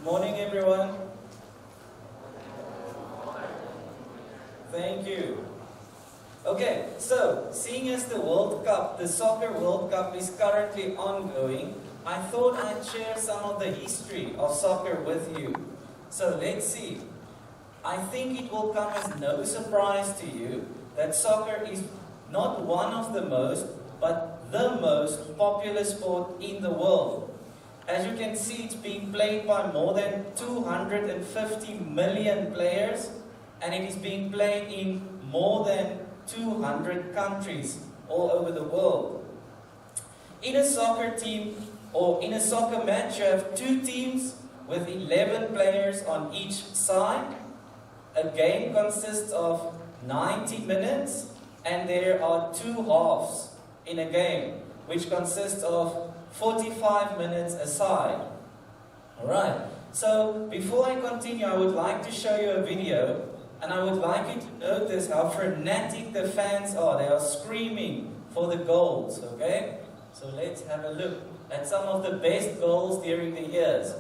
Morning, everyone. Thank you. Okay, so seeing as the World Cup, the Soccer World Cup is currently ongoing, I thought I'd share some of the history of soccer with you. So let's see. I think it will come as no surprise to you that soccer is not one of the most, but the most popular sport in the world. As you can see, it's being played by more than 250 million players, and it is being played in more than 200 countries all over the world. In a soccer team, or in a soccer match, you have two teams with 11 players on each side. A game consists of 90 minutes, and there are two halves in a game, which consists of 45 minutes aside. Alright, so before I continue, I would like to show you a video, and I would like you to notice how frenetic the fans are. They are screaming for the goals, okay? So let's have a look at some of the best goals during the years.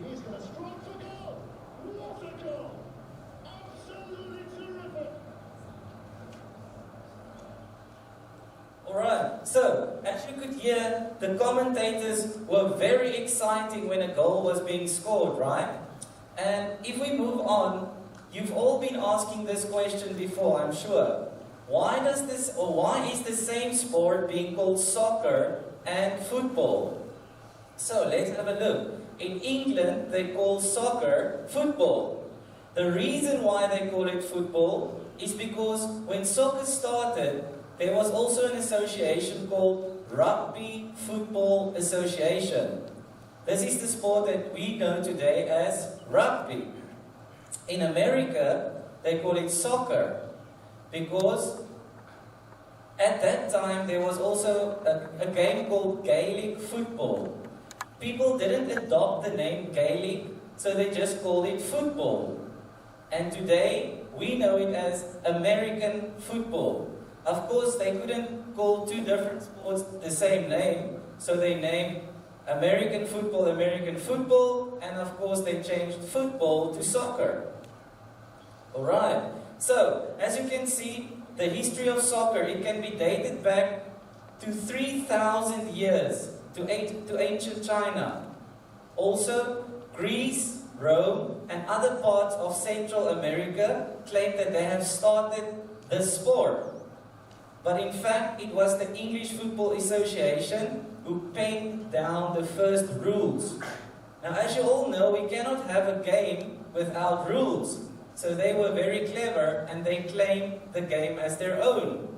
He's going to strike for goal. What a goal! Absolutely terrific. Alright, so as you could hear, the commentators were very exciting when a goal was being scored, right? And if we move on, you've all been asking this question before, I'm sure. Why is the same sport being called soccer and football? So let's have a look. In England, they call soccer football. The reason why they call it football is because when soccer started, there was also an association called Rugby Football Association. This is the sport that we know today as rugby. In America, they call it soccer because at that time there was also a game called Gaelic football. People didn't adopt the name Gaelic, so they just called it football. And today, we know it as American football. Of course, they couldn't call two different sports the same name, so they named American football, and of course they changed football to soccer. Alright, so as you can see, the history of soccer, it can be dated back to 3,000 years. To ancient China. Also, Greece, Rome, and other parts of Central America claim that they have started the sport. But in fact, it was the English Football Association who penned down the first rules. Now, as you all know, we cannot have a game without rules. So they were very clever and they claimed the game as their own.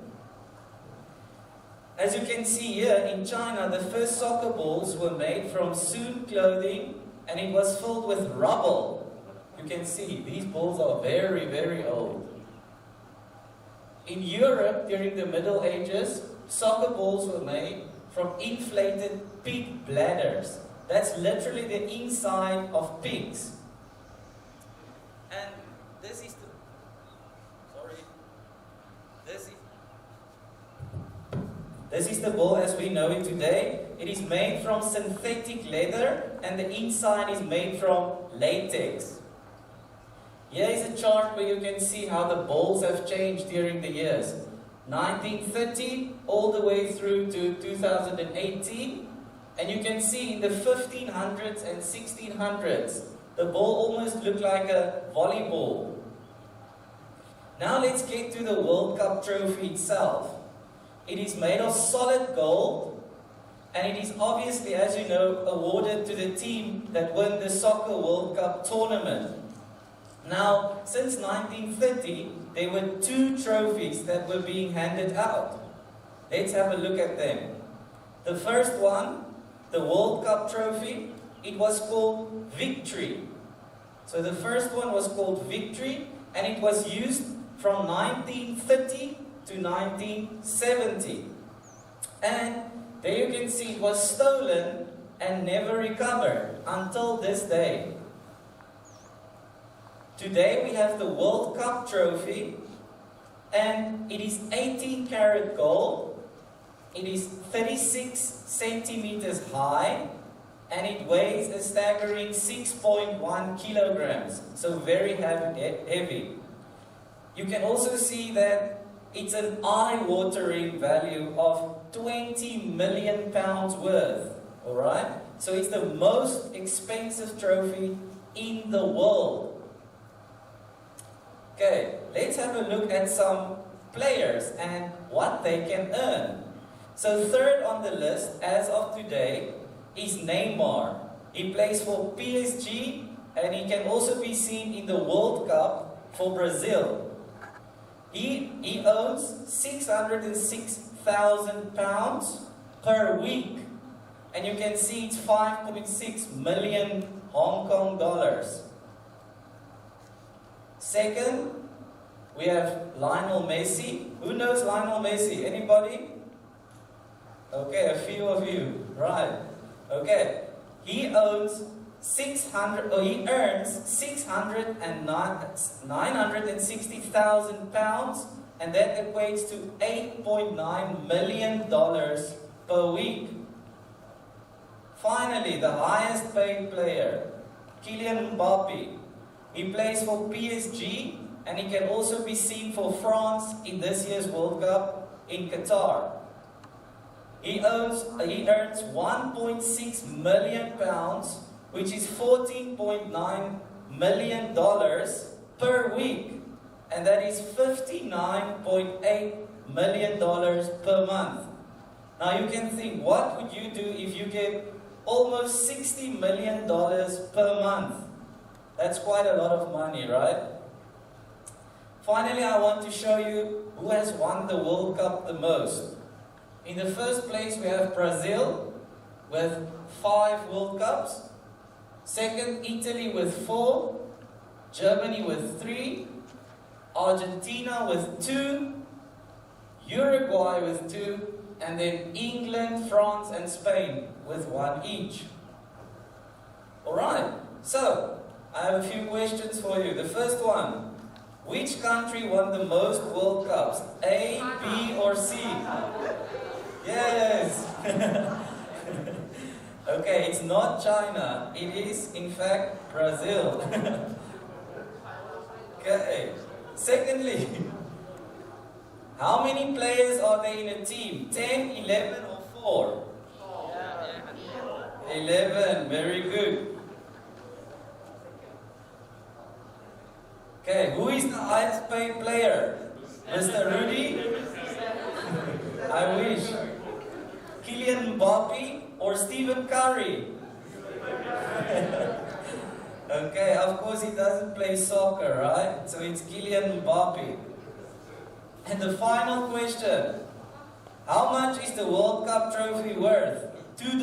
As you can see here, in China, the first soccer balls were made from sewn clothing and it was filled with rubble. You can see, these balls are very, very old. In Europe, during the Middle Ages, soccer balls were made from inflated pig bladders. That's literally the inside of pigs. And this is the... Sorry. This is the ball as we know it today. It is made from synthetic leather and the inside is made from latex. Here is a chart where you can see how the balls have changed during the years. 1930 all the way through to 2018. And you can see in the 1500s and 1600s, The ball almost looked like a volleyball. Now let's get to the World Cup trophy itself. It is made of solid gold, and it is obviously, as you know, awarded to the team that won the Soccer World Cup tournament. Now, since 1930, there were 2 trophies that were being handed out. Let's have a look at them. The first one, the World Cup trophy, it was called Victory. So the first one was called Victory, and it was used from 1930 to 1970. And there you can see it was stolen and never recovered until this day. Today we have the World Cup trophy, and it is 18 karat gold. It is 36 centimeters high, and it weighs a staggering 6.1 kilograms, so very heavy. You can also see that it's an eye-watering value of 20 million pounds worth, alright? So it's the most expensive trophy in the world. Okay, let's have a look at some players and what they can earn. So third on the list, as of today, is Neymar. He plays for PSG, and he can also be seen in the World Cup for Brazil. He owns £606,000 per week, and you can see it's 5.6 million Hong Kong dollars. Second, we have Lionel Messi. Who knows Lionel Messi? Anybody? Okay, a few of you. Right. Okay. He earns 960,000 pounds, and that equates to $8.9 million per week. Finally, the highest paid player, Kylian Mbappe. He plays for PSG, and he can also be seen for France in this year's World Cup in Qatar. He earns 1.6 million pounds, which is $14.9 million per week, and that is $59.8 million per month. Now you can think, what would you do if you get almost $60 million per month? That's quite a lot of money, right? Finally, I want to show you who has won the World Cup the most. In the first place, we have Brazil with 5 World Cups. Second, Italy with 4. Germany with 3. Argentina with 2. Uruguay with 2. And then England, France, and Spain with 1 each. Alright, so I have a few questions for you. The first one. Which country won the most World Cups? A, B, or C? Yes! Okay, it's not China. It is, in fact, Brazil. Okay. Secondly, how many players are there in a team? 10, 11, or 4? 11, very good. Okay, who is the highest paid player? Mr. Rudy? I wish. Kylian Mbappe or Stephen Curry? Okay, of course he doesn't play soccer, right? So it's Kylian Mbappe. And the final question. How much is the World Cup trophy worth? $2?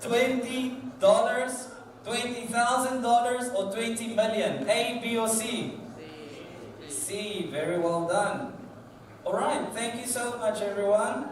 $20? $20,000 or 20 million? A, B, or C? C. Very well done. Alright, thank you so much everyone.